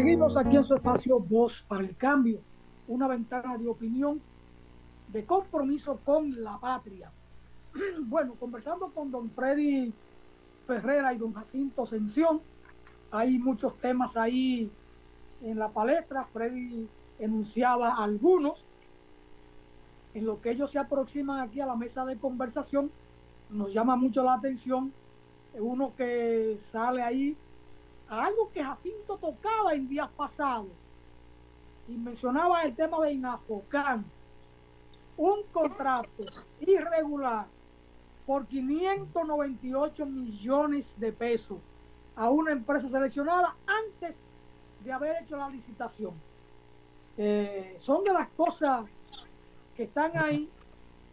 Seguimos aquí en su espacio Voz para el Cambio, una ventana de opinión, de compromiso con la patria. Bueno, conversando con don Freddy Ferrera y don Jacinto Ascensión, hay muchos temas ahí en la palestra. Freddy enunciaba algunos. En lo que ellos se aproximan aquí a la mesa de conversación, nos llama mucho la atención uno que sale ahí a algo que Jacinto tocaba en días pasados y mencionaba el tema de Inafocan, un contrato irregular por 598 millones de pesos a una empresa seleccionada antes de haber hecho la licitación. Son de las cosas que están ahí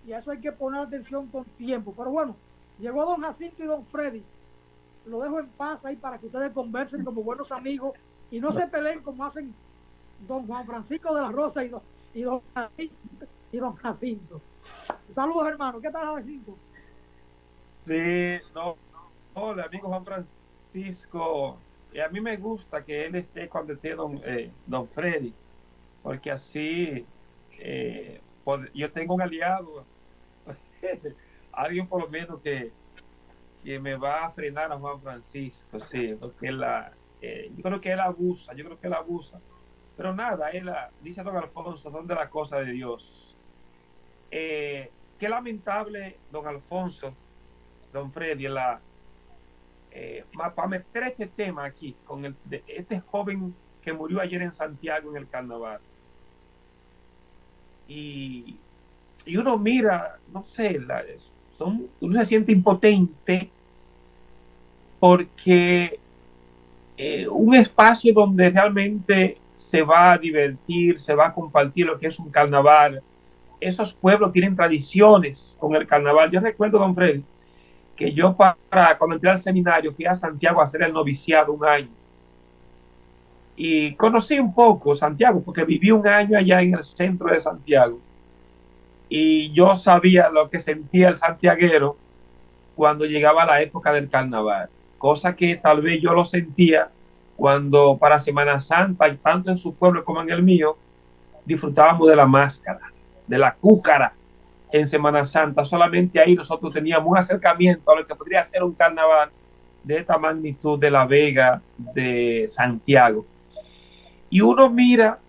y a eso hay que poner atención con tiempo. Pero bueno, llegó don Jacinto y don Freddy. Lo dejo en paz ahí para que ustedes conversen como buenos amigos y no se peleen como hacen don Juan Francisco de la Rosa y don Jacinto. Saludos, hermano. ¿Qué tal, Jacinto? Sí, no, hola, amigo Juan Francisco. A mí me gusta que él esté cuando esté don Freddy, porque así yo tengo un aliado, alguien por lo menos que me va a frenar a Juan Francisco, sí, porque yo creo que él abusa, Pero nada, dice don Alfonso, son de las cosas de Dios. Qué lamentable, don Alfonso, don Freddy, para meter este tema aquí, de este joven que murió ayer en Santiago en el carnaval. Y, y uno mira, no sé, uno se siente impotente porque un espacio donde realmente se va a divertir, se va a compartir lo que es un carnaval. Esos pueblos tienen tradiciones con el carnaval. Yo recuerdo, don Freddy, que yo cuando entré al seminario fui a Santiago a hacer el noviciado un año y conocí un poco Santiago porque viví un año allá en el centro de Santiago y yo sabía lo que sentía el santiaguero cuando llegaba la época del carnaval, cosa que tal vez yo lo sentía cuando para Semana Santa, y tanto en su pueblo como en el mío, disfrutábamos de la máscara, de la cúcara en Semana Santa. Solamente ahí nosotros teníamos un acercamiento a lo que podría ser un carnaval de esta magnitud de La Vega, de Santiago. Y uno mira,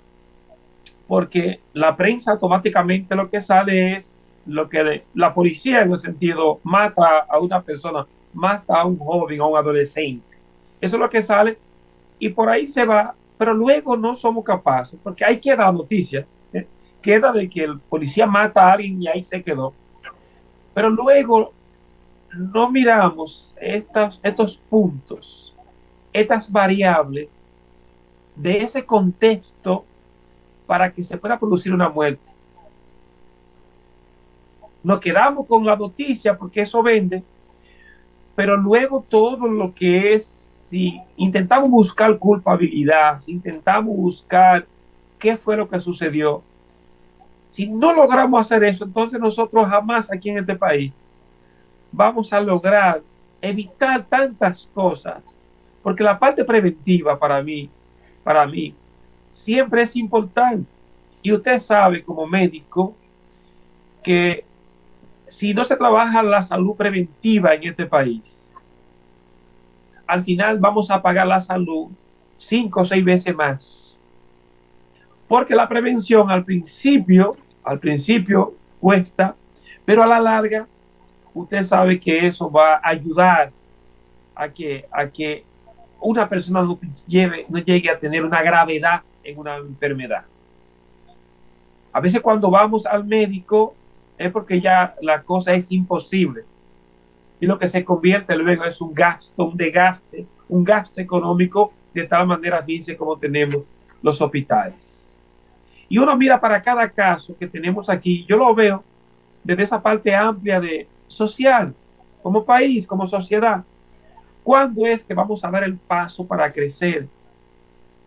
porque la prensa automáticamente lo que sale es lo que la policía en el sentido mata a una persona, mata a un joven, a un adolescente. Eso es lo que sale y por ahí se va, pero luego no somos capaces, porque ahí queda la noticia, queda de que el policía mata a alguien y ahí se quedó. Pero luego no miramos estos puntos, estas variables de ese contexto para que se pueda producir una muerte. Nos quedamos con la noticia porque eso vende, pero luego todo lo que es, si intentamos buscar culpabilidad, si intentamos buscar qué fue lo que sucedió, si no logramos hacer eso, entonces nosotros jamás aquí en este país vamos a lograr evitar tantas cosas, porque la parte preventiva para mí, siempre es importante. Y usted sabe como médico que si no se trabaja la salud preventiva en este país, al final vamos a pagar la salud 5 o 6 veces más. Porque la prevención al principio cuesta, pero a la larga usted sabe que eso va a ayudar a que una persona no llegue a tener una gravedad en una enfermedad. A veces cuando vamos al médico es porque ya la cosa es imposible y lo que se convierte luego es un gasto, un desgaste, un gasto económico de tal manera, fíjense cómo tenemos los hospitales. Y uno mira para cada caso que tenemos aquí, yo lo veo desde esa parte amplia de social, como país, como sociedad. ¿Cuándo es que vamos a dar el paso para crecer?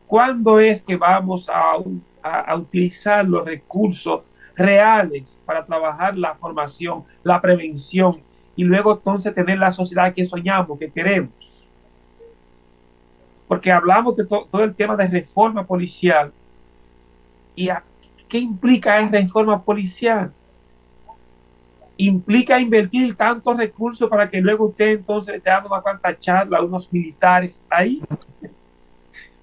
¿Cuándo es que vamos a utilizar los recursos reales para trabajar la formación, la prevención y luego entonces tener la sociedad que soñamos, que queremos? porque hablamos de todo el tema de reforma policial. ¿Qué implica esa reforma policial? Implica invertir tantos recursos para que luego usted entonces esté dando una cuanta charla a unos militares ahí,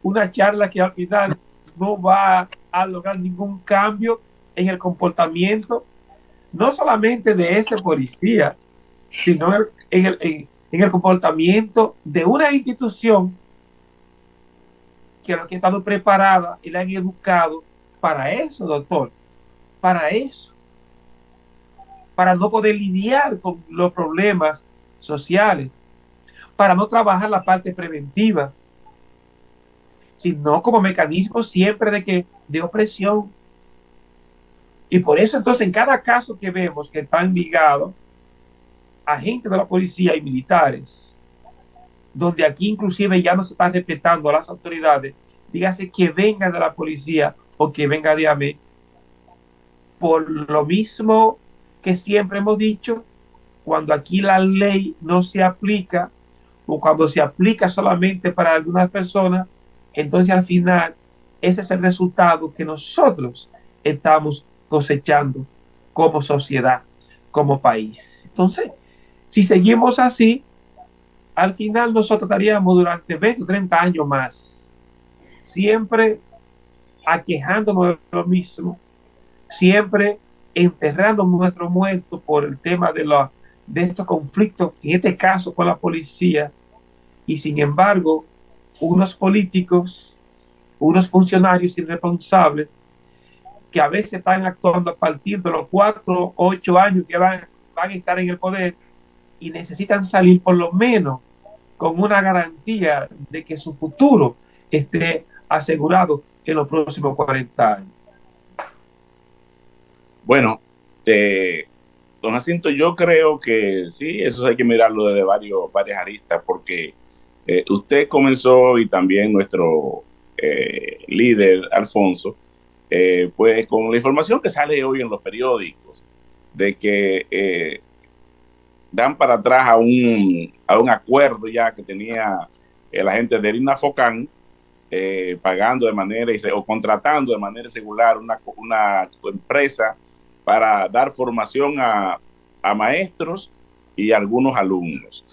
una charla que al final no va a lograr ningún cambio en el comportamiento, no solamente de ese policía, sino en el comportamiento de una institución que lo que ha estado preparada y la han educado para eso, doctor, para eso, para no poder lidiar con los problemas sociales, para no trabajar la parte preventiva, sino como mecanismo siempre de opresión. Y por eso entonces en cada caso que vemos que están ligados agentes de la policía y militares, donde aquí inclusive ya no se está respetando a las autoridades, dígase que venga de la policía o que venga de AME, por lo mismo que siempre hemos dicho, cuando aquí la ley no se aplica o cuando se aplica solamente para algunas personas, entonces al final ese es el resultado que nosotros estamos cosechando como sociedad, como país. Entonces, si seguimos así, al final nosotros estaríamos durante 20 o 30 años más, siempre aquejándonos de lo mismo, siempre enterrando nuestros muertos por el tema de estos conflictos, en este caso con la policía, y sin embargo, unos políticos, unos funcionarios irresponsables, que a veces están actuando a partir de los 4 o 8 años que van a estar en el poder y necesitan salir por lo menos con una garantía de que su futuro esté asegurado en los próximos 40 años. Bueno, don Jacinto, yo creo que sí, eso hay que mirarlo desde varias aristas, porque usted comenzó y también nuestro líder, Alfonso, pues con la información que sale hoy en los periódicos, de que dan para atrás a un acuerdo ya que tenía la gente de Irina Focán, pagando de manera o contratando de manera irregular una empresa para dar formación a maestros y a algunos alumnos.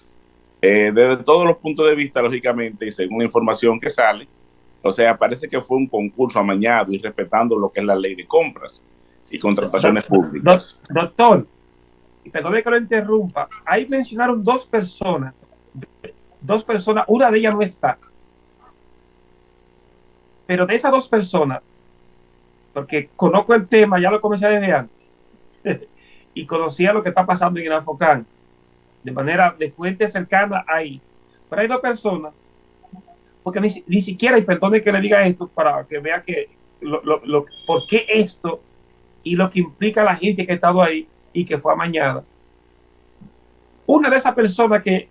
Desde todos los puntos de vista, lógicamente, y según la información que sale, o sea, parece que fue un concurso amañado y respetando lo que es la ley de compras y contrataciones públicas. Doctor, perdone que lo interrumpa, ahí mencionaron dos personas, una de ellas no está, pero de esas dos personas, porque conozco el tema, ya lo comencé desde antes, y conocía lo que está pasando en el Afocán, de manera de fuente cercana ahí, pero hay dos personas, porque ni siquiera, y perdone que le diga esto, para que vea que por qué esto y lo que implica la gente que ha estado ahí y que fue amañada. Una de esas personas que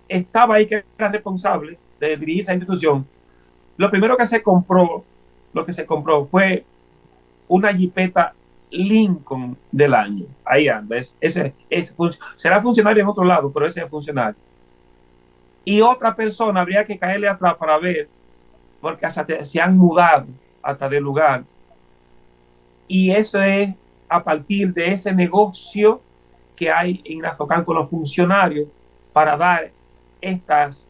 estaba ahí, que era responsable de dirigir esa institución, lo primero que se compró fue una jipeta Lincoln del año. Ahí anda. Será funcionario en otro lado, pero ese es funcionario. Y otra persona habría que caerle atrás para ver, porque hasta se han mudado hasta del lugar. Y eso es a partir de ese negocio que hay en la Focán con los funcionarios para dar estas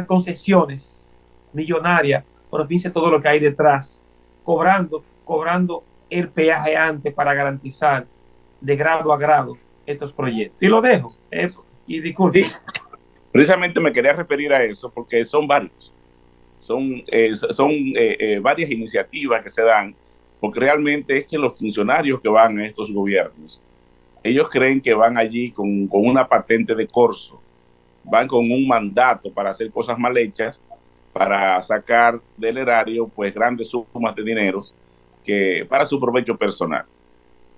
concesiones millonarias, por fin todo lo que hay detrás, cobrando el peaje antes para garantizar de grado a grado estos proyectos. Y lo dejo. Y disculpe. Sí, precisamente me quería referir a eso porque son varios. Son varias iniciativas que se dan, porque realmente es que los funcionarios que van a estos gobiernos, ellos creen que van allí con una patente de corso, van con un mandato para hacer cosas mal hechas, para sacar del erario pues grandes sumas de dineros que para su provecho personal.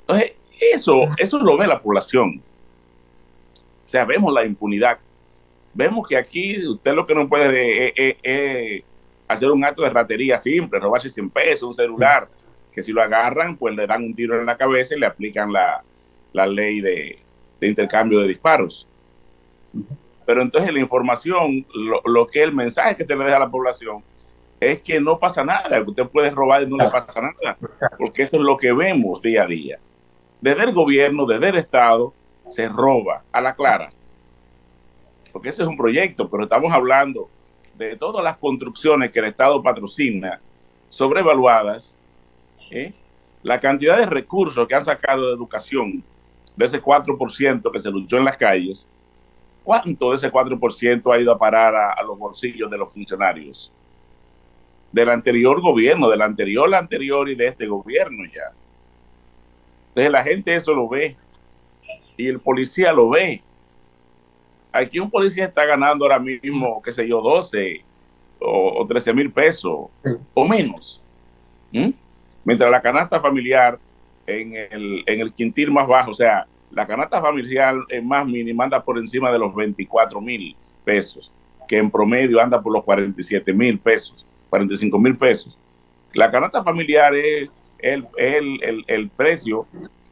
Entonces, eso lo ve la población. O sea, vemos la impunidad. Vemos que aquí usted lo que no puede es hacer un acto de ratería simple, robarse 100 pesos, un celular, que si lo agarran, pues le dan un tiro en la cabeza y le aplican la ley de intercambio de disparos. Pero entonces la información, lo que el mensaje que se le deja a la población es que no pasa nada, que usted puede robar y no le pasa nada, porque eso es lo que vemos día a día. Desde el gobierno, desde el Estado, se roba a la clara, porque ese es un proyecto, pero estamos hablando de todas las construcciones que el Estado patrocina, sobrevaluadas, la cantidad de recursos que han sacado de educación, de ese 4% que se luchó en las calles, ¿cuánto de ese 4% ha ido a parar a los bolsillos de los funcionarios? Del anterior gobierno, del anterior y de este gobierno ya. Entonces la gente eso lo ve y el policía lo ve. Aquí un policía está ganando ahora mismo, qué sé yo, 12 o 13 mil pesos o menos. Mientras la canasta familiar en el quintil más bajo, o sea, la canasta familiar más mínima anda por encima de los 24 mil pesos, que en promedio anda por los 47 mil pesos, 45 mil pesos. La canasta familiar es el precio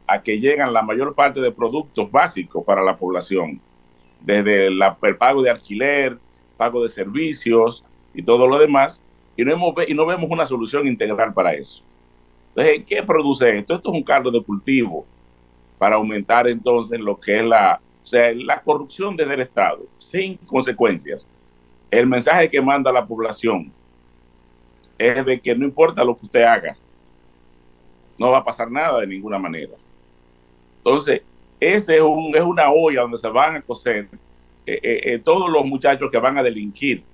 a que llegan la mayor parte de productos básicos para la población, desde el pago de alquiler, pago de servicios y todo lo demás, y no vemos una solución integral para eso. Entonces, ¿qué produce esto? Esto es un caldo de cultivo para aumentar entonces lo que es la corrupción desde el Estado, sin consecuencias. El mensaje que manda la población es de que no importa lo que usted haga, no va a pasar nada de ninguna manera. Entonces, ese es una olla donde se van a cocer todos los muchachos que van a delinquir,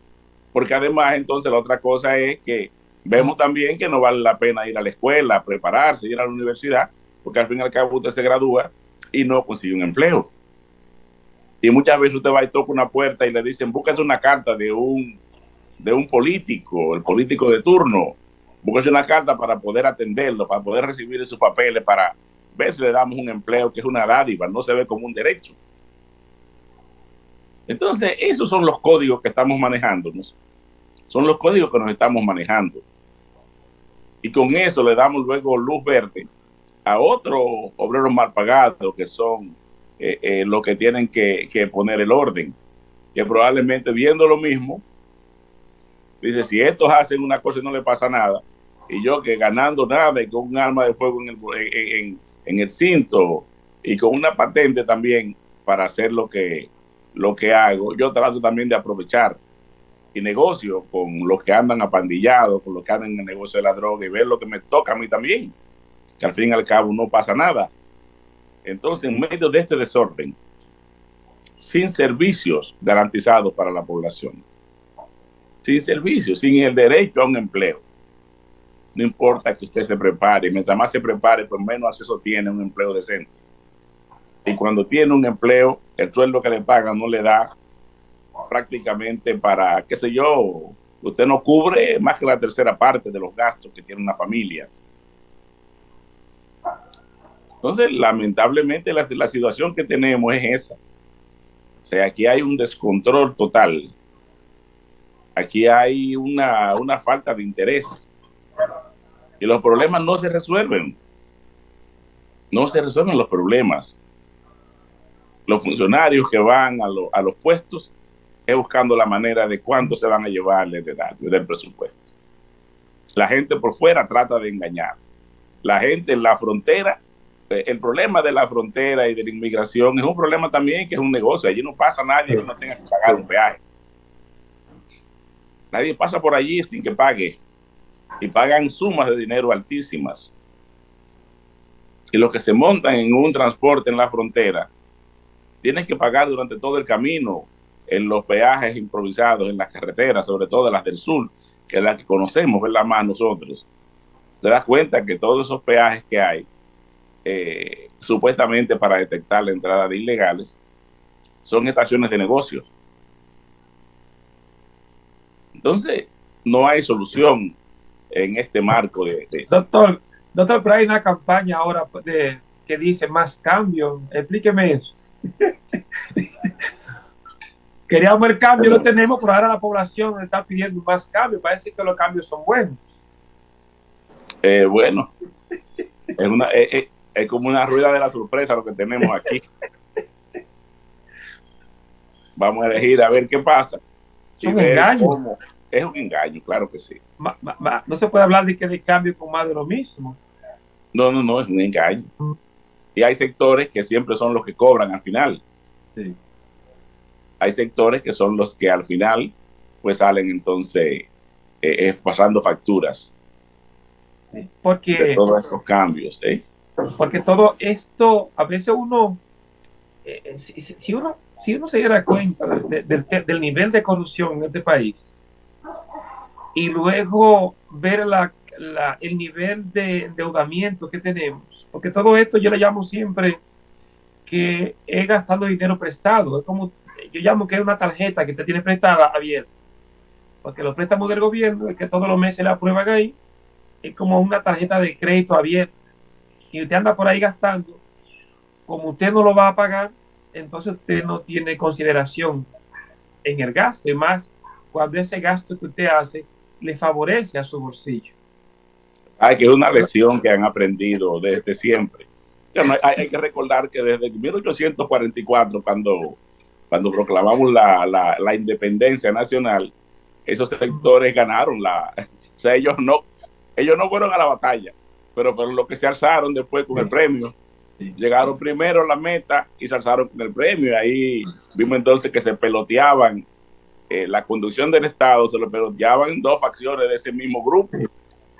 porque además entonces la otra cosa es que vemos también que no vale la pena ir a la escuela, prepararse, ir a la universidad, porque al fin y al cabo usted se gradúa y no consigue un empleo. Y muchas veces usted va y toca una puerta y le dicen, búsquese una carta de un político, el político de turno, búsquese una carta para poder atenderlo, para poder recibir sus papeles, para ver si le damos un empleo, que es una dádiva, no se ve como un derecho. Entonces, esos son los códigos que estamos manejándonos. Son los códigos que nos estamos manejando. Y con eso le damos luego luz verde a otros obreros mal pagados que son los que tienen que poner el orden. Que probablemente viendo lo mismo, dice, si estos hacen una cosa y no le pasa nada, y yo que ganando nada y con un arma de fuego en el cinto y con una patente también para hacer lo que hago, yo trato también de aprovechar y negocio con los que andan apandillados, con los que andan en el negocio de la droga y ver lo que me toca a mí también, que al fin y al cabo no pasa nada. Entonces, en medio de este desorden, sin servicios garantizados para la población, sin servicios, sin el derecho a un empleo, no importa que usted se prepare, mientras más se prepare, pues menos acceso tiene a un empleo decente. Y cuando tiene un empleo, el sueldo que le pagan no le da prácticamente para, qué sé yo, usted no cubre más que la tercera parte de los gastos que tiene una familia. Entonces, lamentablemente, la situación que tenemos es esa. O sea, aquí hay un descontrol total. Aquí hay una falta de interés. Y los problemas no se resuelven. No se resuelven los problemas. Los funcionarios que van a los puestos es buscando la manera de cuánto se van a llevar desde el presupuesto. La gente por fuera trata de engañar. La gente en la frontera, el problema de la frontera y de la inmigración es un problema también que es un negocio. Allí no pasa nadie que no tenga que pagar un peaje. Nadie pasa por allí sin que pague. Y pagan sumas de dinero altísimas. Y los que se montan en un transporte en la frontera tienen que pagar durante todo el camino en los peajes improvisados, en las carreteras, sobre todo las del sur, que es la que conocemos, ¿verdad? Más nosotros. Te das cuenta que todos esos peajes que hay, supuestamente para detectar la entrada de ilegales, son estaciones de negocios. Entonces, no hay solución en este marco de... Doctor, pero hay una campaña ahora que dice más cambio. Explíqueme eso. Queríamos el cambio, lo tenemos, pero ahora la población está pidiendo más cambio. Parece que los cambios son buenos. Bueno, es como una rueda de la sorpresa lo que tenemos aquí. vamos a elegir a ver qué pasa. Es un engaño. Es un engaño, claro que sí. No se puede hablar de que de cambio con más de lo mismo. No, es un engaño. Y hay sectores que siempre son los que cobran al final. Sí. Hay sectores que son los que al final pues salen entonces pasando facturas. Sí, porque de todos estos cambios. Porque todo esto, a veces uno, si uno se diera cuenta del nivel de corrupción en este país y luego ver el nivel de endeudamiento que tenemos, porque todo esto yo le llamo siempre que es gastando dinero prestado, es como, yo llamo que es una tarjeta que te tiene prestada abierta, porque los préstamos del gobierno es que todos los meses la aprueban ahí, es como una tarjeta de crédito abierta, y usted anda por ahí gastando, como usted no lo va a pagar, entonces usted no tiene consideración en el gasto, y más cuando ese gasto que usted hace le favorece a su bolsillo. Que es una lección que han aprendido desde siempre. Hay que recordar que desde 1844, cuando proclamamos la independencia nacional, esos sectores ganaron o sea, ellos no fueron a la batalla, pero fueron los que se alzaron después con el premio. Llegaron primero a la meta y se alzaron con el premio. Y ahí vimos entonces que se peloteaban la conducción del Estado, se lo peloteaban dos facciones de ese mismo grupo,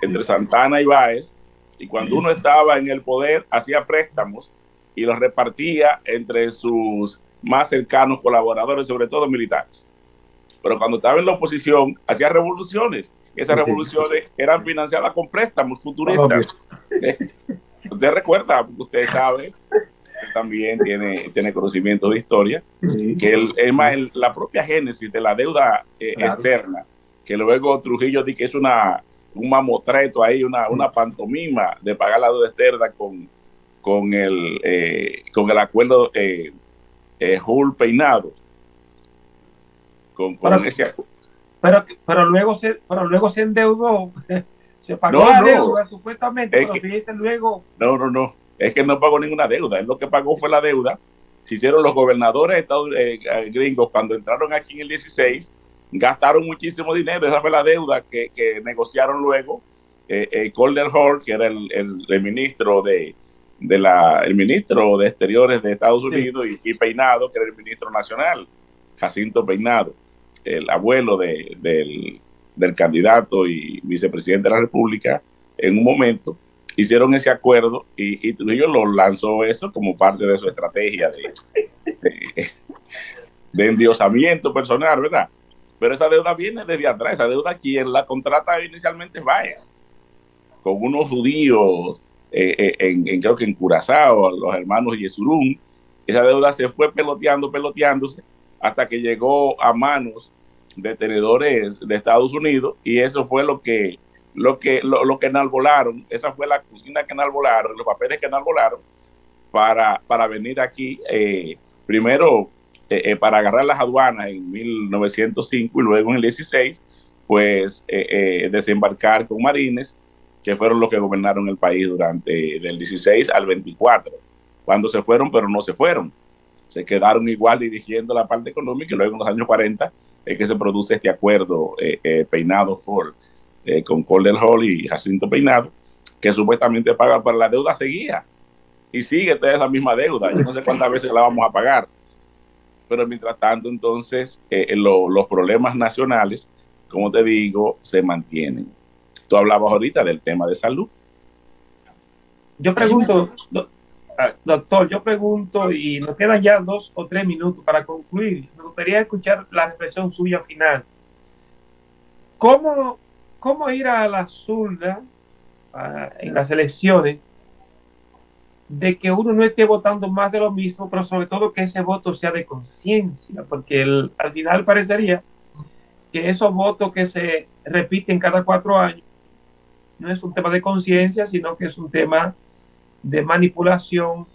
entre Santana y Báez. Y cuando uno estaba en el poder, hacía préstamos y los repartía entre sus más cercanos colaboradores, sobre todo militares. Pero cuando estaba en la oposición, hacía revoluciones. Esas revoluciones eran financiadas con préstamos futuristas. Usted recuerda, usted sabe, usted también tiene conocimiento de historia, que la propia génesis de la deuda externa, que luego Trujillo dice que es un mamotreto ahí, una pantomima de pagar la deuda externa con el acuerdo Hull Peinado. Pero luego se endeudó, se pagó la deuda supuestamente, pero fíjate luego. No, es que no pagó ninguna deuda, él lo que pagó fue la deuda que hicieron los gobernadores gringos cuando entraron aquí en el 16, gastaron muchísimo dinero, esa fue la deuda que negociaron luego Colden Hall, que era el ministro el ministro de Exteriores de Estados Unidos, y Peinado, que era el ministro nacional, Jacinto Peinado, el abuelo del candidato y vicepresidente de la República. En un momento hicieron ese acuerdo y Trujillo lo lanzó eso como parte de su estrategia de endiosamiento personal, ¿verdad? Pero esa deuda viene desde atrás. Esa deuda quien la contrata inicialmente es Báez, con unos judíos creo que en Curazao, los hermanos Yesurún. Esa deuda se fue peloteándose hasta que llegó a manos de tenedores de Estados Unidos, y eso fue lo que enarbolaron. Esa fue la cocina que enarbolaron, los papeles que enarbolaron para venir aquí, primero para agarrar las aduanas en 1905 y luego en el 16, pues desembarcar con marines, que fueron los que gobernaron el país del 16 al 24, cuando se fueron, pero no se fueron. Se quedaron igual dirigiendo la parte económica, y luego en los años 40 es que se produce este acuerdo Peinado-Ford con Colden Hall y Jacinto Peinado, que supuestamente paga, pero la deuda seguía y sigue toda esa misma deuda. Yo no sé cuántas veces la vamos a pagar, pero mientras tanto entonces los problemas nacionales, como te digo, se mantienen. Tú hablabas ahorita del tema de salud. Yo pregunto, doctor, y nos quedan ya 2 o 3 minutos para concluir. Me gustaría escuchar la reflexión suya final. ¿Cómo ir a la urnas en las elecciones de que uno no esté votando más de lo mismo, pero sobre todo que ese voto sea de conciencia? Porque al final parecería que esos votos que se repiten cada 4 años no es un tema de conciencia, sino que es un tema de manipulación,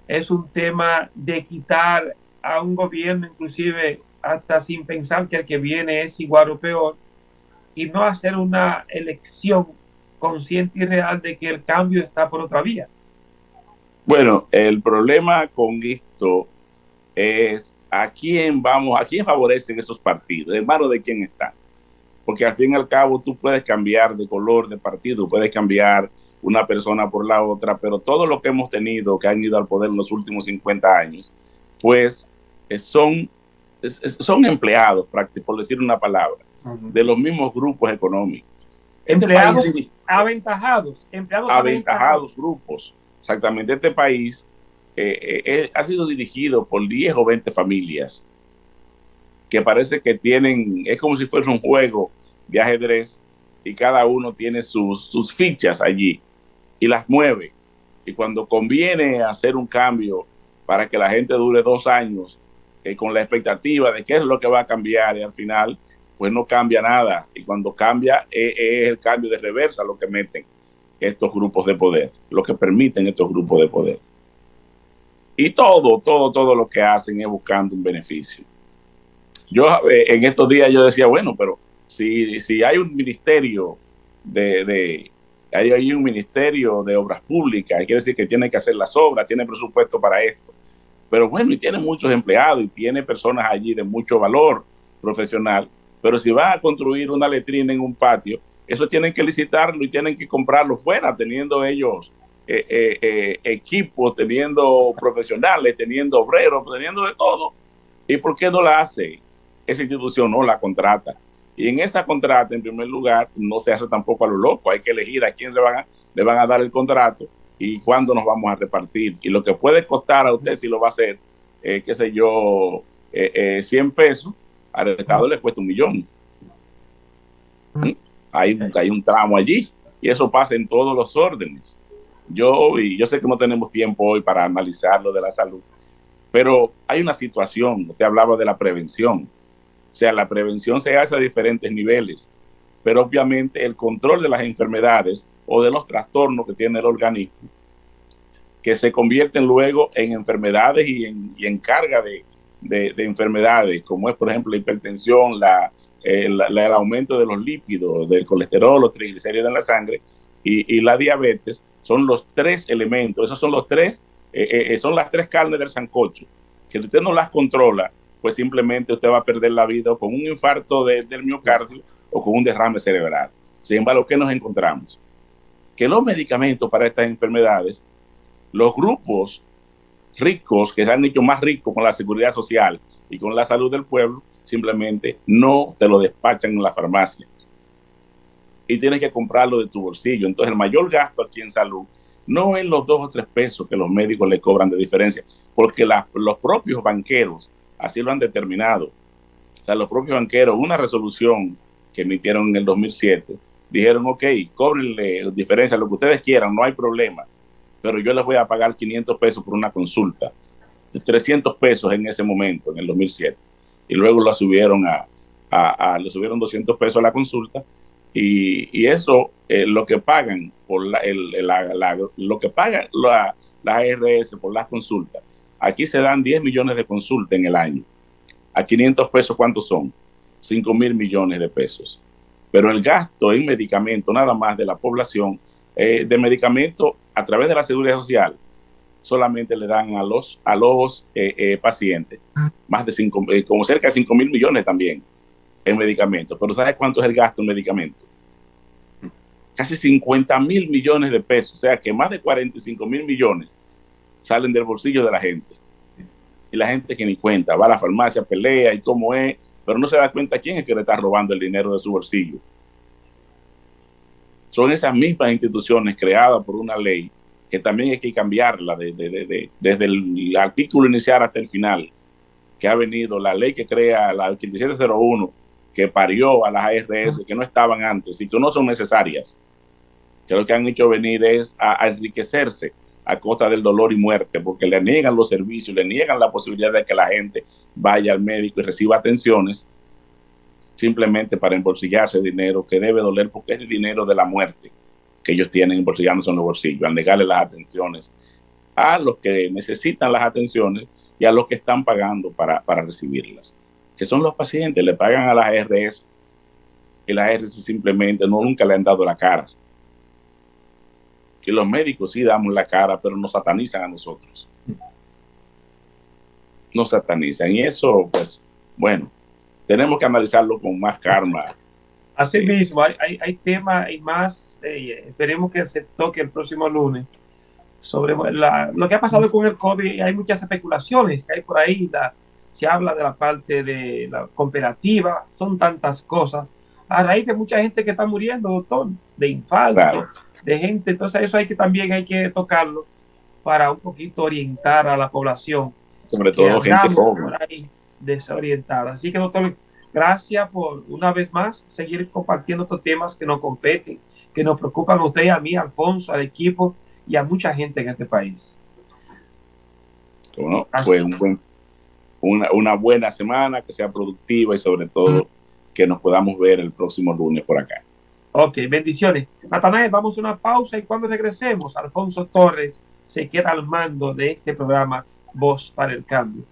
es un tema de quitar a un gobierno, inclusive hasta sin pensar que el que viene es igual o peor, y no hacer una elección consciente y real de que el cambio está por otra vía. Bueno, el problema con esto es a quién favorecen esos partidos, en manos de quién están. Porque al fin y al cabo tú puedes cambiar de color de partido, puedes cambiar una persona por la otra, pero todo lo que hemos tenido, que han ido al poder en los últimos 50 años, pues son, son empleados, por decir una palabra, de los mismos grupos económicos. Empleados aventajados, aventajados grupos. Exactamente, este país ha sido dirigido por 10 o 20 familias que parece que tienen, es como si fuese un juego de ajedrez y cada uno tiene sus fichas allí y las mueve. Y cuando conviene hacer un cambio para que la gente dure 2 años con la expectativa de qué es lo que va a cambiar y al final pues no cambia nada. Y cuando cambia es el cambio de reversa lo que meten estos grupos de poder, lo que permiten estos grupos de poder. Y todo lo que hacen es buscando un beneficio. Yo en estos días yo decía, bueno, pero si hay un ministerio hay un ministerio de obras públicas, quiere decir que tiene que hacer las obras, tiene presupuesto para esto. Pero bueno, y tiene muchos empleados y tiene personas allí de mucho valor profesional, pero si va a construir una letrina en un patio, eso tienen que licitarlo y tienen que comprarlo fuera, teniendo ellos equipos, teniendo profesionales, teniendo obreros, teniendo de todo. ¿Y por qué no la hace? Esa institución no la contrata. Y en esa contrata, en primer lugar, no se hace tampoco a lo loco. Hay que elegir a quién le van a dar el contrato y cuándo nos vamos a repartir. Y lo que puede costar a usted si lo va a hacer, qué sé yo, 100 pesos, al Estado le cuesta 1.000.000. Hay un tramo allí y eso pasa en todos los órdenes. Yo sé que no tenemos tiempo hoy para analizar lo de la salud, pero hay una situación, usted hablaba de la prevención. O sea, la prevención se hace a diferentes niveles, pero obviamente el control de las enfermedades o de los trastornos que tiene el organismo, que se convierten luego en enfermedades y en carga de enfermedades, como es, por ejemplo, la hipertensión, el aumento de los lípidos, del colesterol, los triglicéridos en la sangre y la diabetes, son los 3 elementos, esos son son las 3 carnes del sancocho, que si usted no las controla, pues simplemente usted va a perder la vida con un infarto del miocardio o con un derrame cerebral. Sin embargo, ¿qué nos encontramos? Que los medicamentos para estas enfermedades, los grupos ricos que se han hecho más ricos con la seguridad social y con la salud del pueblo, simplemente no te lo despachan en la farmacia y tienes que comprarlo de tu bolsillo. Entonces el mayor gasto aquí en salud no es los 2 o 3 pesos que los médicos le cobran de diferencia, porque los propios banqueros así lo han determinado. O sea, los propios banqueros, una resolución que emitieron en el 2007, dijeron, ok, cóbrenle diferencia, lo que ustedes quieran, no hay problema, pero yo les voy a pagar 500 pesos por una consulta, 300 pesos en ese momento, en el 2007, y luego lo subieron le subieron 200 pesos a la consulta, y eso, lo que pagan por lo que pagan la ARS por las consultas. Aquí se dan 10 millones de consultas en el año. A 500 pesos, ¿cuántos son? 5.000 millones de pesos. Pero el gasto en medicamentos, nada más de la población, de medicamentos a través de la Seguridad Social, solamente le dan a los pacientes más de como cerca de 5.000 millones también en medicamentos. Pero ¿sabes cuánto es el gasto en medicamentos? Casi 50.000 millones de pesos. O sea que más de 45.000 millones salen del bolsillo de la gente. Y la gente que ni cuenta, va a la farmacia, pelea y cómo es, pero no se da cuenta quién es que le está robando el dinero de su bolsillo. Son esas mismas instituciones creadas por una ley que también hay que cambiarla desde el artículo inicial hasta el final, que ha venido la ley que crea la 8701, que parió a las ARS que no estaban antes y que no son necesarias, que lo que han hecho venir es a enriquecerse a costa del dolor y muerte, porque le niegan los servicios, le niegan la posibilidad de que la gente vaya al médico y reciba atenciones, simplemente para embolsillarse dinero que debe doler, porque es el dinero de la muerte que ellos tienen embolsillándose en los bolsillos, al negarle las atenciones a los que necesitan las atenciones y a los que están pagando para recibirlas, que son los pacientes. Le pagan a las ARS y las ARS simplemente nunca le han dado la cara. Que los médicos sí damos la cara, pero nos satanizan a nosotros. nos satanizan. Y eso, pues, bueno, tenemos que analizarlo con más calma. Así mismo, hay temas y más, esperemos que se toque el próximo lunes sobre lo que ha pasado con el COVID. Hay muchas especulaciones que hay por ahí, se habla de la parte de la cooperativa, son tantas cosas, a raíz de mucha gente que está muriendo, doctor, de infarto, Claro. de gente, entonces eso también hay que tocarlo para un poquito orientar a la población, Sobre que todo gente andamos joven. por ahí desorientada. Así que, doctor, gracias por una vez más seguir compartiendo estos temas que nos competen, que nos preocupan a usted y a mí, Alfonso, al equipo y a mucha gente en este país. Bueno, fue una buena semana, que sea productiva y sobre todo que nos podamos ver el próximo lunes por acá. Ok, bendiciones. Natanael, vamos a una pausa y cuando regresemos, Alfonso Torres se queda al mando de este programa Voz para el Cambio.